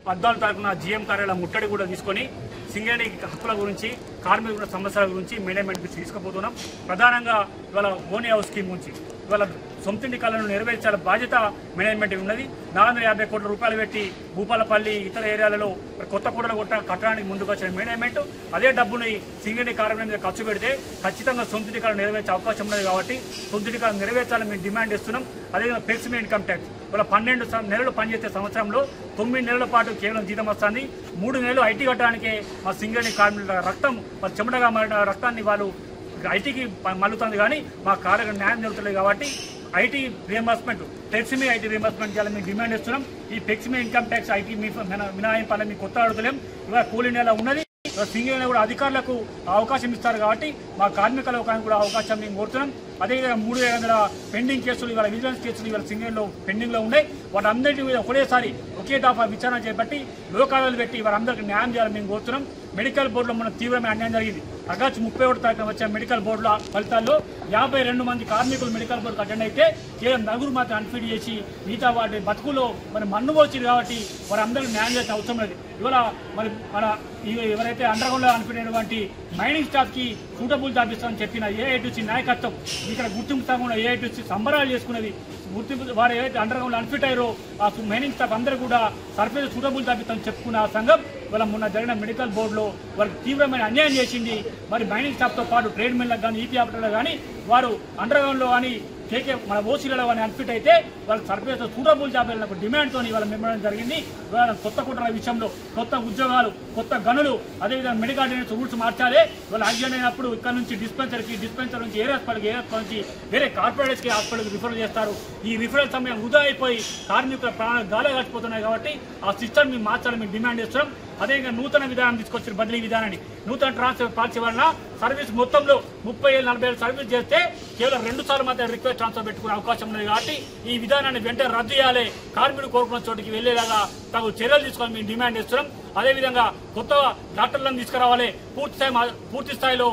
14 తారీఖున జీఎం కార్యాలయం ముట్టడి కూడా తీసుకొని సింగరేణి హక్కుల గురించి, కార్మికుల సమస్యల గురించి మేనేజ్మెంట్కి తీసుకుపోతున్నాం. ప్రధానంగా ఇవాళ బోనీ హౌస్ స్కీమ్ గురించి ఇవాళ సొంతింటి కళను నెరవేర్చాల బాధ్యత మేనేజ్మెంట్ ఉన్నది. 450 కోట్ల రూపాయలు పెట్టి భూపాలపల్లి ఇతర ఏరియాలలో కొత్త కూడలు కట్టడానికి ముందుకు వచ్చిన మేనేజ్మెంట్ అదే డబ్బుని సింగరేణి కార్మికుల మీద ఖర్చు పెడితే ఖచ్చితంగా సొంతింటి కళ నెరవేర్చే అవకాశం ఉన్నది. కాబట్టి సొంతింటి కళ నెరవేర్చాలని మేము డిమాండ్ చేస్తున్నాం. అదేవిధంగా ఫ్లెక్సిబుల్ ఇన్కమ్ ట్యాక్స్ వాళ్ళ 12 నెలలు పనిచేసే సంవత్సరంలో 9 నెలల పాటు కేవలం జీతం వస్తుంది. 3 నెలలు ఐటీ కట్టడానికే మా సింగరేణి కార్మికుల రక్తం వాళ్ళ చెమటగా మారిన రక్తాన్ని వాళ్ళు ఐటీకి మల్లుతుంది. కానీ మా కార్యక్రమం న్యాయం జరుగుతుంది. కాబట్టి IT reimbursement flexible IT reimbursement చేయాలని మేము డిమాండ్ చేస్తున్నాం. ఈ ఫ్లెక్సిబుల్ ఇన్కమ్ ట్యాక్స్ ఐటీ మినహాయింపాలని మేము కొత్త అడుగుతలేం. ఇవాళ కోల్ ఇండియాలో ఉన్నది. సింగరేణి కూడా అధికారులకు అవకాశం ఇస్తారు. కాబట్టి మా కార్మిక లోకానికి కూడా అవకాశం మేము కోరుతున్నాం. అదేవిధంగా 300 పెండింగ్ కేసులు ఇవాళ విజిలెన్స్ కేసులు ఇవాళ సింగరేణిలో పెండింగ్లో ఉన్నాయి. వాటందరినీ మీద ఒకటేసారి ఒకే దఫా విచారణ చేపట్టి లోకాలు పెట్టి వారందరికీ న్యాయం చేయాలని మేము కోరుతున్నాం. మెడికల్ బోర్డులో మన తీవ్రమైన అన్యాయం జరిగింది. ఆగస్టు 31 తారీఖున వచ్చే మెడికల్ బోర్డుల ఫలితాల్లో 52 మంది కార్మికులు మెడికల్ బోర్డుకు అటెండ్ అయితే కేవలం నలుగురు మాత్రం అన్ఫిట్ చేసి మిగతా వాటి బతుకులో మరి మన్ను వచ్చింది. కాబట్టి వారందరికీ న్యాయం చేసే అవసరం లేదు. ఇవాళ మరి మన ఎవరైతే అండర్గ్రౌండ్లో అన్ఫిట్ అయినటువంటి మైనింగ్ స్టాఫ్కి సూటబుల్ జాబ్ ఇస్తామని చెప్పిన ఏఐటీసీ నాయకత్వం ఇక్కడ గుర్తింపు తగ్గకుండా ఏఐటీసీ సంబరాలు చేసుకునేది. గుర్తింపు వారు ఏవైతే అండర్గ్రౌండ్ అన్ఫిట్ అయ్యారో ఆ మైనింగ్ స్టాఫ్ అందరూ కూడా సర్ఫేస్ సూటబుల్ జాబ్ ఇస్తామని చెప్పుకున్న ఆ సంఘం వాళ్ళ మొన్న జరిగిన మెడికల్ బోర్డులో వాళ్ళకి తీవ్రమైన అన్యాయం చేసింది. మరి మైనింగ్ స్టాఫ్తో పాటు ట్రేడ్ మెన్లకు కానీ ఈపీ ఆపరేటర్లకు కానీ వారు అండర్గ్రౌండ్లో కానీ కేకే మన ఓసీలలో కానీ అన్ఫిట్ అయితే వాళ్ళకి సర్ఫేస్ సూటబుల్ జాబ్ వెళ్ళినప్పుడు డిమాండ్తో ఇవాళ మెమ్మడం జరిగింది. ఇవాళ కొత్త కుట్రల విషయంలో కొత్త ఉద్యోగాలు కొత్త గనులు అదేవిధంగా మెడికల్ ఆర్డినెన్స్ రూల్స్ మార్చాలి. ఇవాళ యాక్సిడెంట్ అయినప్పుడు ఇక్కడ నుంచి డిస్పెన్సర్ నుంచి ఏ హాస్పిటల్కి నుంచి వేరే కార్పొరేట్స్కి హాస్పిటల్కి రిఫర్ చేస్తారు. ఈ రిఫరల్ సమయం వృధా అయిపోయి కార్మికుల ప్రాణాలు గాలి కాచిపోతున్నాయి. కాబట్టి ఆ సిస్టమ్ మేము మార్చాలని మేము డిమాండ్ చేస్తున్నాం. అదేవిధంగా నూతన విధానం తీసుకొచ్చిన బదిలీ విధానాన్ని నూతన ట్రాన్స్ఫర్ పాలసీ వలన సర్వీస్ మొత్తంలో 30-40 ఏళ్ళు సర్వీస్ చేస్తే కేవలం 2 సార్లు మాత్రం రిక్వెస్ట్ ట్రాన్స్ఫర్ పెట్టుకునే అవకాశం ఉంది. కాబట్టి ఈ విధానాన్ని వెంటనే రద్దు చేయాలి. కార్మికుడు కోరుకున్న చోటికి వెళ్లేలాగా తగు చర్యలు తీసుకోవాలని మేము డిమాండ్ చేస్తున్నాం. అదేవిధంగా కొత్త డాక్టర్లను తీసుకురావాలి. పూర్తి స్థాయిలో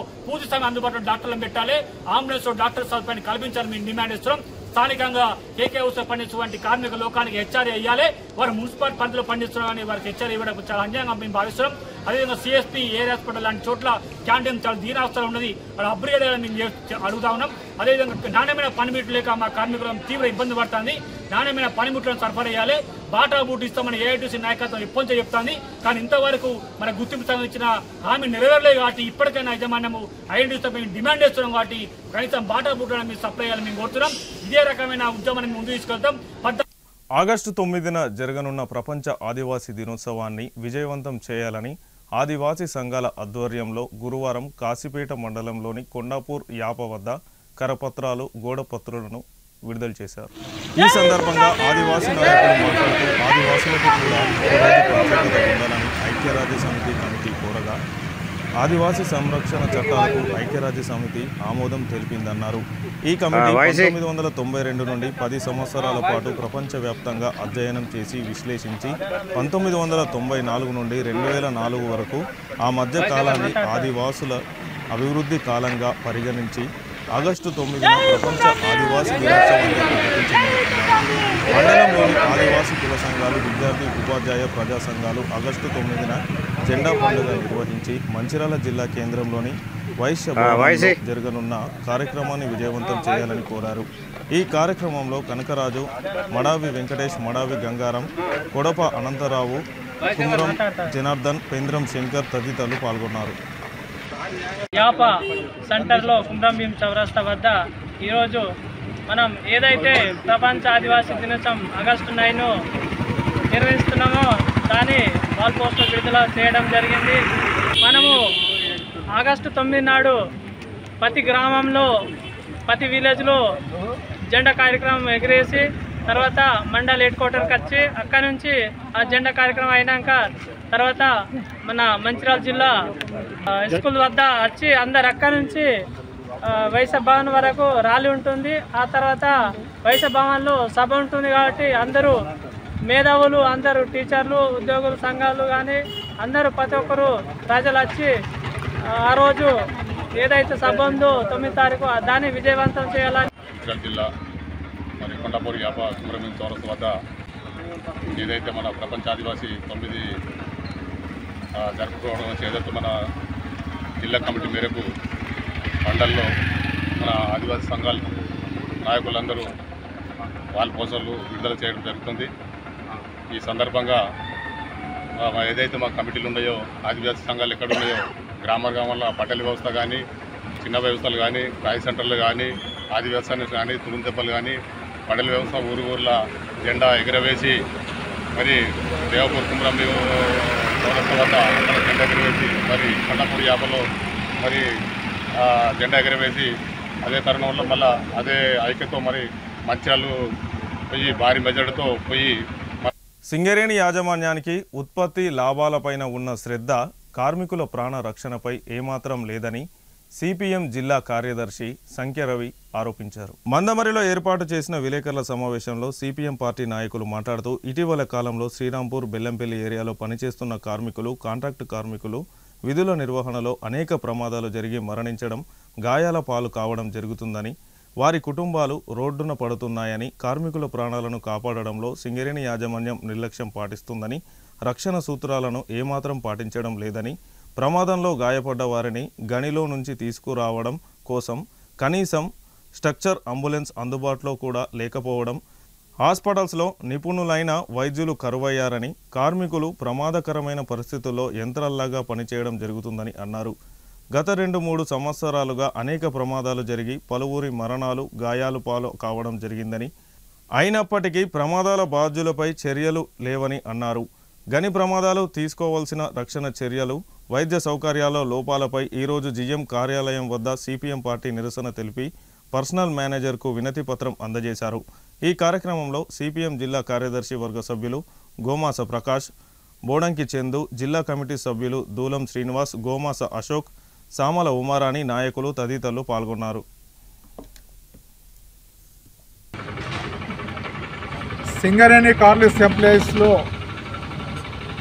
అందుబాటులో డాక్టర్లను పెట్టాలి. అంబులెన్స్ డాక్టర్ సౌకర్యాన్ని కల్పించాలని మేము డిమాండ్ చేస్తున్నాం. స్థానికంగా కేకే హౌస్ పండించినటువంటి కార్మిక లోకానికి హెచ్ఆర్ఏ ఇవ్వాలి. వారు మున్సిపల్ పరిధిలో పండిస్తున్నారని వారికి హెచ్ఆర్ఏ ఇవ్వడం చాలా అన్యాయంగా మేము భావిస్తున్నాం. అదేవిధంగా సిఎస్పీ ఏర్ హాస్పిటల్ లాంటి చోట్ల క్యాంటీన్ చాలా దీనావస్థలో ఉన్నది. వాళ్ళు అప్గ్రేడ్ అయ్యాలని మేము అడుగుతా ఉన్నాం. అదేవిధంగా నాణ్యమైన పనిముట్లు లేక మా కార్మికులను తీవ్ర ఇబ్బంది పడుతుంది. నాణ్యమైన పనిముట్లను సరఫరా చేయాలి. బాటా బూట్ ఇస్తామని ఏఐటీసీ నాయకత్వం ఎప్పటికే చెప్తాంది. కానీ ఇంతవరకు మన గుర్తింపు సంఘం ఇచ్చిన హామీ నెరవేరలేదు. కాబట్టి ఇప్పటికైనా యజమాన్యము ఐడెంటిటీతో మేము డిమాండ్ చేస్తున్నాం. కాబట్టి కనీసం బాటా బూట్లను మీరు సప్లై చేయాలని మేము కోరుతున్నాం. ఇదే రకమైన ఉద్యమాన్ని ముందు తీసుకెళ్తాం. ఆగస్టు 9న జరగనున్న ప్రపంచ ఆదివాసీ దినోత్సవాన్ని విజయవంతం చేయాలని ఆదివాసీ సంఘాల ఆధ్వర్యంలో గురువారం కాశీపేట మండలంలోని కొండాపూర్ యాప వద్ద కరపత్రాలు గోడపత్రులను విడుదల చేశారు. ఈ సందర్భంగా ఆదివాసీ నాయకులు మాట్లాడుతూ ఆదివాసులకు కూడా ప్రత్యేకత ఉండాలని ఐక్యరాజ్య సమితి కమిటీ కోరగా ఆదివాసీ సంరక్షణ చట్టాలకు ఐక్యరాజ్య సమితి ఆమోదం తెలిపిందన్నారు. ఈ కమిటీ 1992 నుండి 10 సంవత్సరాల పాటు ప్రపంచవ్యాప్తంగా అధ్యయనం చేసి విశ్లేషించి 1994 నుండి 2004 వరకు ఆ మధ్య కాలాన్ని ఆదివాసుల అభివృద్ధి కాలంగా పరిగణించి ఆగస్టు 9న ప్రపంచ ఆదివాసీ దినోత్సవంగా ప్రకటించింది. మండలంలోని ఆదివాసీ కుల సంఘాలు, విద్యార్థి, ఉపాధ్యాయ ప్రజా సంఘాలు ఆగస్టు 9న జెండా పండుగ నిర్వహించి మంచిర్యాల జిల్లా కేంద్రంలోని వైశ్య భవనంలో జరగనున్న కార్యక్రమాన్ని విజయవంతం చేయాలని కోరారు. ఈ కార్యక్రమంలో కనకరాజు, మడావి వెంకటేష్, మడావి గంగారం, కొడప అనంతరావు, కుమ్రం జనార్దన్, పేంద్రం శంకర్ తదితరులు పాల్గొన్నారు. యాప సెంటర్లో కుమ్రంభీం చౌరస్తా వద్ద ఈరోజు మనం ఏదైతే ప్రపంచ ఆదివాసీ దినోత్సవం ఆగస్టు 9 నిర్వహిస్తున్నామో దాన్ని వాల్ పోస్టర్ విడుదల చేయడం జరిగింది. మనము ఆగస్టు 9 నాడు ప్రతి గ్రామంలో ప్రతి విలేజ్లో జెండా కార్యక్రమం ఎగిరేసి తర్వాత మండల్ హెడ్ క్వార్టర్కి వచ్చి అక్కడ నుంచి ఆ జెండా కార్యక్రమం అయినాక తర్వాత మన మంచిర్యాల జిల్లా స్కూల్ వద్ద వచ్చి అందరు అక్కడ నుంచి వైశ్య భవన్ వరకు ర్యాలీ ఉంటుంది. ఆ తర్వాత వైశ్య భవన్లో సభ ఉంటుంది. కాబట్టి అందరూ మేధావులు, అందరూ టీచర్లు, ఉద్యోగులు, సంఘాలు కానీ అందరూ ప్రతి ఒక్కరు ప్రజలు వచ్చి ఆ రోజు ఏదైతే సభ ఉందో 9వ తారీఖు దాన్ని విజయవంతం చేయాలని జిల్లా మరి కొండాపూర్ యాప కుమ్రంభీం చౌరస్తా వద్ద ఏదైతే మన ప్రపంచ ఆదివాసీ 9 జరుపుకోవడం ఏదైతే మన జిల్లా కమిటీ మేరకు మండల్లో మన ఆదివాసీ సంఘాల నాయకులందరూ వాల్ పోస్టర్లు విడుదల చేయడం జరుగుతుంది. ఈ సందర్భంగా ఏదైతే మా కమిటీలు ఉన్నాయో, ఆదివాసీ సంఘాలు ఎక్కడ ఉన్నాయో, గ్రామాల పట్టణ వ్యవస్థ కానీ, చిన్న వ్యవస్థలు కానీ, రాయి సెంటర్లు కానీ, ఆదివాసీ కానీ, తురుందెబ్బలు కానీ, పడల వ్యవస్థ ఊర్ల జెండా ఎగరవేసి మరి దేవపూర్ కుమ్రం చౌరస్తా వద్ద జెండా ఎగరవేసి మరి కొండపూడి యాపలో మరి జెండా ఎగరవేసి అదే తరుణంలో మళ్ళీ అదే ఐక్యతో మరి మంచాలు పోయి భారీ మెజార్టీతో పోయి సింగరేణి యాజమాన్యానికి ఉత్పత్తి లాభాలపైన ఉన్న శ్రద్ధ కార్మికుల ప్రాణ రక్షణపై ఏమాత్రం లేదని సిపిఎం జిల్లా కార్యదర్శి సంఖ్యరవి ఆరోపించారు. మందమరిలో ఏర్పాటు చేసిన విలేకరుల సమావేశంలో సిపిఎం పార్టీ నాయకులు మాట్లాడుతూ ఇటీవల కాలంలో శ్రీరాంపూర్ బెల్లంపల్లి ఏరియాలో పనిచేస్తున్న కార్మికులు, కాంట్రాక్టు కార్మికులు విధుల నిర్వహణలో అనేక ప్రమాదాలు జరిగి మరణించడం, గాయాల పాలు కావడం జరుగుతుందని, వారి కుటుంబాలు రోడ్డున పడుతున్నాయని, కార్మికుల ప్రాణాలను కాపాడడంలో సింగరేణి యాజమాన్యం నిర్లక్ష్యం పాటిస్తుందని, రక్షణ సూత్రాలను ఏమాత్రం పాటించడం లేదని, ప్రమాదంలో గాయపడ్డ వారిని గనిలో నుంచి తీసుకురావడం కోసం కనీసం స్ట్రక్చర్ అంబులెన్స్ అందుబాటులో కూడా లేకపోవడం, హాస్పిటల్స్లో నిపుణులైన వైద్యులు కరువయ్యారని, కార్మికులు ప్రమాదకరమైన పరిస్థితుల్లో యంత్రాల్లాగా పనిచేయడం జరుగుతుందని అన్నారు. గత 2-3 సంవత్సరాలుగా అనేక ప్రమాదాలు జరిగి పలువురి మరణాలు, గాయాలు పాలు కావడం జరిగిందని, అయినప్పటికీ ప్రమాదాల బాధ్యులపై చర్యలు లేవని అన్నారు. గని ప్రమాదాలు తీసుకోవాల్సిన రక్షణ చర్యలు, వైద్య సౌకర్యాల లోపాలపై ఈరోజు జిఎం కార్యాలయం వద్ద సిపిఎం పార్టీ నిరసన తెలిపి పర్సనల్ మేనేజర్కు వినతి పత్రం అందజేశారు. ఈ కార్యక్రమంలో సిపిఎం జిల్లా కార్యదర్శి వర్గ సభ్యులు గోమాస ప్రకాష్, బోడంకి చందు, జిల్లా కమిటీ సభ్యులు దూలం శ్రీనివాస్, గోమాస అశోక్, సామల ఉమారాణి, నాయకులు తదితరులు పాల్గొన్నారు. సింగరేణి కార్లిస్ ఎంప్లాయీస్లో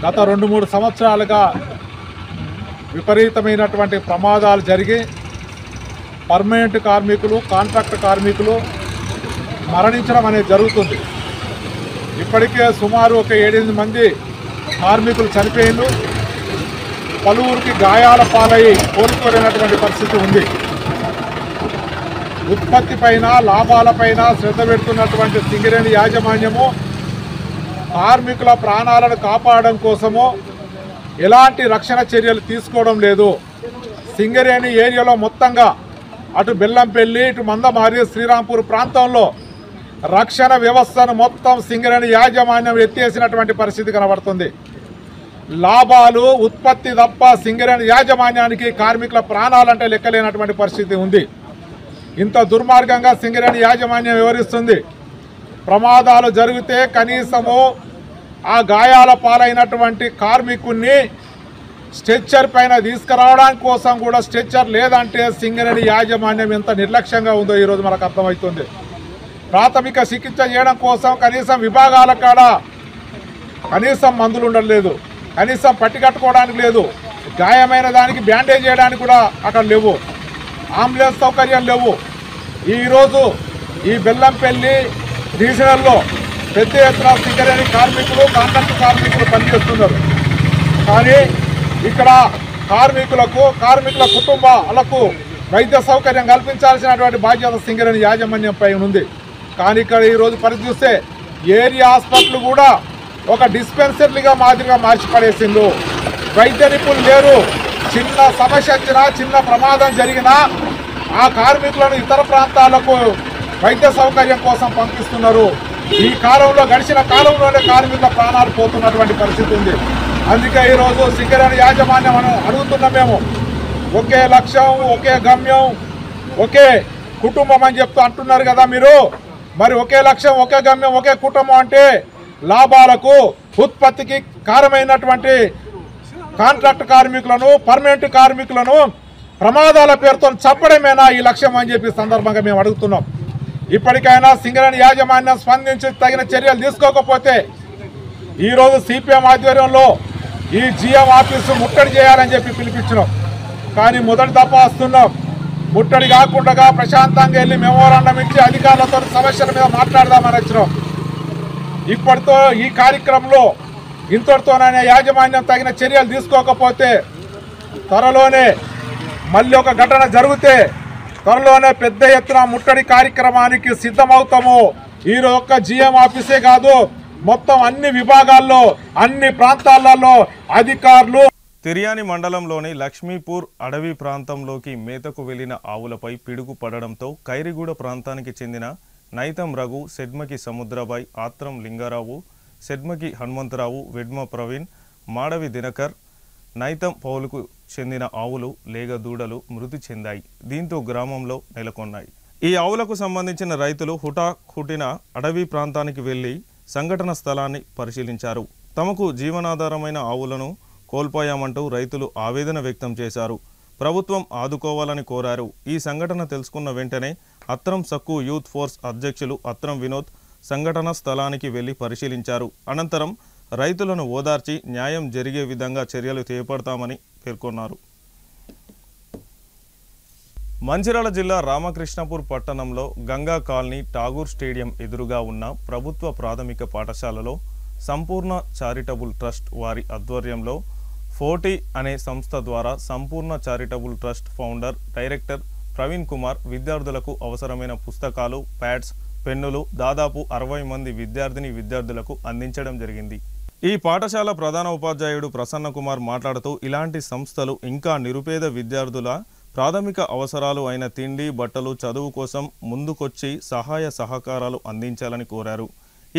గత 2-3 సంవత్సరాలుగా విపరీతమైనటువంటి ప్రమాదాలు జరిగి పర్మనెంట్ కార్మికులు, కాంట్రాక్ట్ కార్మికులు మరణించడం అనేది జరుగుతుంది. ఇప్పటికే సుమారు ఒక 7-8 మంది కార్మికులు చనిపోయిండు, పలువురికి గాయాల పాలయ్యి కోలుకోలేనటువంటి పరిస్థితి ఉంది. ఉత్పత్తి పైన, లాభాలపైన శ్రద్ధ పెడుతున్నటువంటి సింగరేణి యాజమాన్యము కార్మికుల ప్రాణాలను కాపాడడం కోసము ఎలాంటి రక్షణ చర్యలు తీసుకోవడం లేదు. సింగరేణి ఏరియాలో మొత్తంగా అటు బెల్లంపల్లి, ఇటు మందమారి, శ్రీరాంపూర్ ప్రాంతంలో రక్షణ వ్యవస్థను మొత్తం సింగరేణి యాజమాన్యం ఎత్తేసినటువంటి పరిస్థితి కనబడుతుంది. లాభాలు, ఉత్పత్తి తప్ప సింగరేణి యాజమాన్యానికి కార్మికుల ప్రాణాలంటే లెక్కలేనటువంటి పరిస్థితి ఉంది. ఇంత దుర్మార్గంగా సింగరేణి యాజమాన్యం వివరిస్తుంది. ప్రమాదాలు జరిగితే కనీసము ఆ గాయాల పాలైనటువంటి కార్మికుడిని స్ట్రెచ్చర్ పైన తీసుకురావడానికి కోసం కూడా స్ట్రెచ్చర్ లేదంటే సింగరేణి యాజమాన్యం ఎంత నిర్లక్ష్యంగా ఉందో ఈరోజు మనకు అర్థమవుతుంది. ప్రాథమిక చికిత్స చేయడం కోసం కనీసం విభాగాల కాడ కనీసం మందులు ఉండలేదు, కనీసం పట్టి కట్టుకోవడానికి లేదు, గాయమైన దానికి బ్యాండేజ్ చేయడానికి కూడా అక్కడ లేవు, అంబులెన్స్ సౌకర్యం లేవు. ఈరోజు ఈ బెల్లంపల్లి రీజనల్లో పెద్ద ఎత్తున సింగరేణి కార్మికులు, కాంట్రాక్ట్ కార్మికులు పనిచేస్తున్నారు. కానీ ఇక్కడ కార్మికుల కుటుంబాలకు వైద్య సౌకర్యం కల్పించాల్సినటువంటి బాధ్యత సింగరేణి యాజమాన్యంపై ఉంది. కానీ ఇక్కడ ఈరోజు పరిస్థితి చూస్తే ఏరియా హాస్పిటల్ కూడా ఒక డిస్పెన్సరీగా మాదిరిగా మార్చిపడేసిండు. వైద్య నిపుణులు లేరు. చిన్న సమస్య వచ్చినా, చిన్న ప్రమాదం జరిగినా ఆ కార్మికులను ఇతర ప్రాంతాలకు వైద్య సౌకర్యం కోసం పంపిస్తున్నారు. ఈ కాలంలో, గడిచిన కాలంలోనే కార్మికుల ప్రాణాలు పోతున్నటువంటి పరిస్థితి ఉంది. అందుకే ఈరోజు సింగరేణి యాజమాన్యం మనం అడుగుతున్నాం. మేము ఒకే లక్ష్యం, ఒకే గమ్యం, ఒకే కుటుంబం అని చెప్తూ అంటున్నారు కదా మీరు. మరి ఒకే లక్ష్యం, ఒకే గమ్యం, ఒకే కుటుంబం అంటే లాభాలకు, ఉత్పత్తికి కారణమైనటువంటి కాంట్రాక్ట్ కార్మికులను, పర్మనెంట్ కార్మికులను ప్రమాదాల పేరుతో చంపడమేనా ఈ లక్ష్యం అని చెప్పి సందర్భంగా మేము అడుగుతున్నాం. ఇప్పటికైనా సింగరేణి యాజమాన్యం స్పందించి తగిన చర్యలు తీసుకోకపోతే ఈరోజు సిపిఎం ఆధ్వర్యంలో ఈ జిఎం ఆఫీసు ముట్టడి చేయాలని చెప్పి పిలిపించినాం. కానీ మొదటి దఫా వస్తున్నాం. ముట్టడి కాకుండా ప్రశాంతంగా వెళ్ళి మెమోరాండం ఇచ్చి అధికారులతో సమస్యల మీద మాట్లాడదామని వచ్చినాం. ఇప్పటితో ఈ కార్యక్రమంలో ఇంతటితోనైనా యాజమాన్యం తగిన చర్యలు తీసుకోకపోతే త్వరలోనే మళ్ళీ ఒక ఘటన జరిగితే త్వరలోనే పెద్ద ఎత్తున ముట్టడి కార్యక్రమానికి సిద్ధమవుతాము. ఈ ఒక్క జిఎం ఆఫీసే కాదు, మొత్తం అన్ని విభాగాల్లో అన్ని ప్రాంతాలలో అధికారులు. తిర్యాని మండలంలోని లక్ష్మీపూర్ అడవి ప్రాంతంలోకి మేతకు వెళ్లిన ఆవులపై పిడుగు పడడంతో ఖైరిగూడ ప్రాంతానికి చెందిన నైతం రఘు, సెడ్మకి సముద్రబాయ్, ఆత్రం లింగారావు, సెడ్మకి హనుమంతరావు, వెడ్మ ప్రవీణ్, మాడవి దినకర్, నైతం పౌలుకు చెందిన ఆవులు లేగ దూడలు మృతి చెందాయి. దీంతో గ్రామంలో నెలకొన్నాయి. ఈ ఆవులకు సంబంధించిన రైతులు హుటాహుటిన అడవి ప్రాంతానికి వెళ్లి సంఘటన స్థలాన్ని పరిశీలించారు. తమకు జీవనాధారమైన ఆవులను కోల్పోయామంటూ రైతులు ఆవేదన వ్యక్తం చేశారు. ప్రభుత్వం ఆదుకోవాలని కోరారు. ఈ సంఘటన తెలుసుకున్న వెంటనే అత్రం సక్కు యూత్ ఫోర్స్ అధ్యక్షులు అత్రం వినోద్ సంఘటన స్థలానికి వెళ్లి పరిశీలించారు. అనంతరం రైతులను ఓదార్చి న్యాయం జరిగే విధంగా చర్యలు చేపడతామని పేర్కొన్నారు. మంచిర్యాల జిల్లా రామకృష్ణపూర్ పట్టణంలో గంగా కాలనీ ఠాగూర్ స్టేడియం ఎదురుగా ఉన్న ప్రభుత్వ ప్రాథమిక పాఠశాలలో సంపూర్ణ చారిటబుల్ ట్రస్ట్ వారి ఆధ్వర్యంలో 40 అనే సంస్థ ద్వారా సంపూర్ణ charitable trust founder director Praveen Kumar విద్యార్థులకు అవసరమైన పుస్తకాలు, ప్యాడ్స్, పెన్నులు దాదాపు 60 మంది విద్యార్థులకు అందించడం జరిగింది. ఈ పాఠశాల ప్రధాన ఉపాధ్యాయుడు ప్రసన్న కుమార్ మాట్లాడుతూ ఇలాంటి సంస్థలు ఇంకా నిరుపేద విద్యార్థుల ప్రాథమిక అవసరాలు అయిన తిండి, బట్టలు, చదువు కోసం ముందుకొచ్చి సహాయ సహకారాలు అందించాలని కోరారు.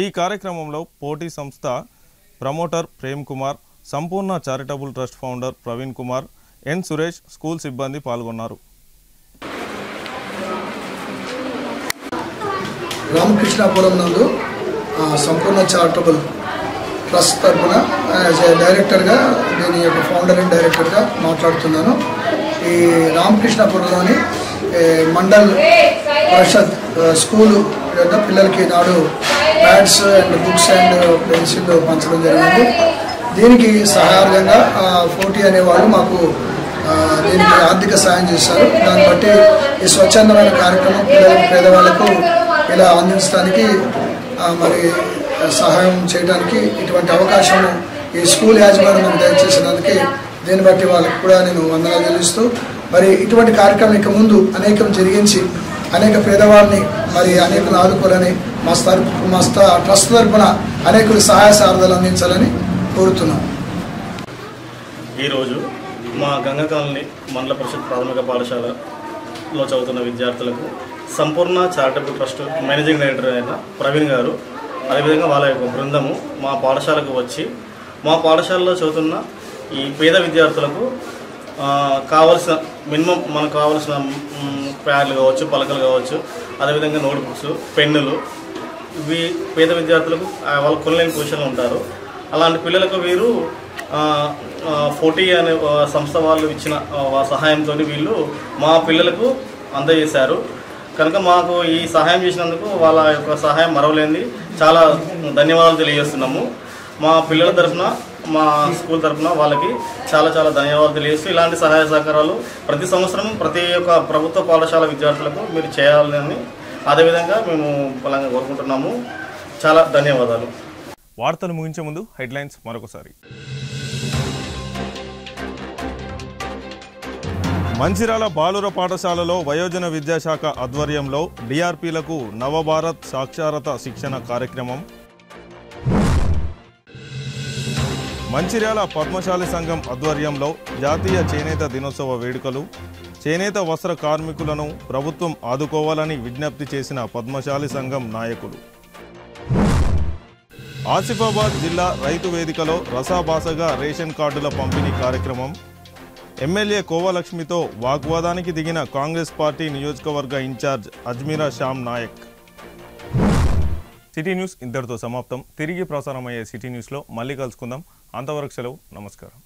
ఈ కార్యక్రమంలో పోటీ సంస్థ promoter Prem Kumar, Sampoorna charitable trust founder Praveen Kumar, N Suresh, school సిబ్బంది పాల్గొన్నారు. రామకృష్ణాపురం నందు సంపూర్ణ చారిటబుల్ ట్రస్ట్ తరఫున డైరెక్టర్గా నేను యొక్క ఫౌండర్ అండ్ డైరెక్టర్గా మాట్లాడుతున్నాను. ఈ రామకృష్ణాపురంలోని మండల్ పరిషత్ స్కూలు యొక్క పిల్లలకి నాడు pods and books and pencil పంచడం జరిగింది. దీనికి సహాయంగా 40 అనేవాళ్ళు మాకు దీనికి ఆర్థిక సాయం చేశారు. దాన్ని బట్టి ఈ స్వచ్ఛందమైన కార్యక్రమం పిల్లలకు, పేదవాళ్లకు ఇలా అందించడానికి మరి సహాయం చేయడానికి ఇటువంటి అవకాశం ఈ స్కూల్ యాజమాన్యం మనకు దయచేసినందుకు దీన్ని బట్టి వాళ్ళకి కూడా నేను వందనాలు చెల్లిస్తూ మరి ఇటువంటి కార్యక్రమం ఇక ముందు అనేకం జరిగించి అనేక పేదవాళ్ళని మరి అనేకలు ఆదుకోవాలని మా ట్రస్ట్ తరఫున అనేకులు సహాయ సహకారాలు అందించాలని కోరుతున్నాం. ఈరోజు మా గంగా కాలనీ మండల పరిషత్ ప్రాథమిక పాఠశాలలో చదువుతున్న విద్యార్థులకు సంపూర్ణ చారిటబుల్ ట్రస్ట్ మేనేజింగ్ డైరెక్టర్ అయిన ప్రవీణ్ గారు, అదేవిధంగా వాళ్ళ యొక్క బృందము మా పాఠశాలకు వచ్చి మా పాఠశాలలో చదువుతున్న ఈ పేద విద్యార్థులకు కావలసిన మినిమం మనకు కావాల్సిన ప్యాడ్లు కావచ్చు, పలకలు కావచ్చు, అదేవిధంగా నోట్బుక్స్, పెన్నులు, ఇవి పేద విద్యార్థులకు వాళ్ళు కొనలేని పొజిషన్లో ఉంటారు. అలాంటి పిల్లలకు వీరు 40 అనే సంస్థ వాళ్ళు ఇచ్చిన సహాయంతో వీళ్ళు మా పిల్లలకు అందజేశారు. కనుక మాకు ఈ సహాయం చేసినందుకు వాళ్ళ యొక్క సహాయం మరవలేనిది, చాలా ధన్యవాదాలు తెలియజేస్తున్నాము. మా పిల్లల తరఫున, మా స్కూల్ తరఫున వాళ్ళకి చాలా చాలా ధన్యవాదాలు తెలియజేస్తూ ఇలాంటి సహాయ సహకారాలు ప్రతి సంవత్సరం ప్రతి ఒక్క ప్రభుత్వ పాఠశాల విద్యార్థులకు మీరు చేయాలని అదేవిధంగా మేము బలంగా కోరుకుంటున్నాము. చాలా ధన్యవాదాలు. వార్తలు ముగించే ముందు హెడ్లైన్స్ మరొకసారి. మంచిర్యాల బాలుర పాఠశాలలో వయోజన విద్యాశాఖ ఆధ్వర్యంలో డిఆర్పీలకు నవభారత్ సాక్షరత శిక్షణ కార్యక్రమం. మంచిర్యాల పద్మశాలి సంఘం ఆధ్వర్యంలో జాతీయ చేనేత దినోత్సవ వేడుకలు. చేనేత వస్త్ర కార్మికులను ప్రభుత్వం ఆదుకోవాలని విజ్ఞప్తి చేసిన పద్మశాలి సంఘం నాయకులు. ఆసిఫాబాద్ జిల్లా రైతు వేదికలో రసాభాసగా రేషన్ కార్డుల పంపిణీ కార్యక్రమం. ఎమ్మెల్యే కోవలక్ష్మితో వాగ్వాదానికి దిగిన కాంగ్రెస్ పార్టీ నియోజకవర్గ incharge Ajmeera Shyam Naik. City news ఇంతటితో సమాప్తం. తిరిగి ప్రసారమయ్యే సిటీ న్యూస్లో మళ్ళీ కలుసుకుందాం. అంతవరకు సెలవు. నమస్కారం.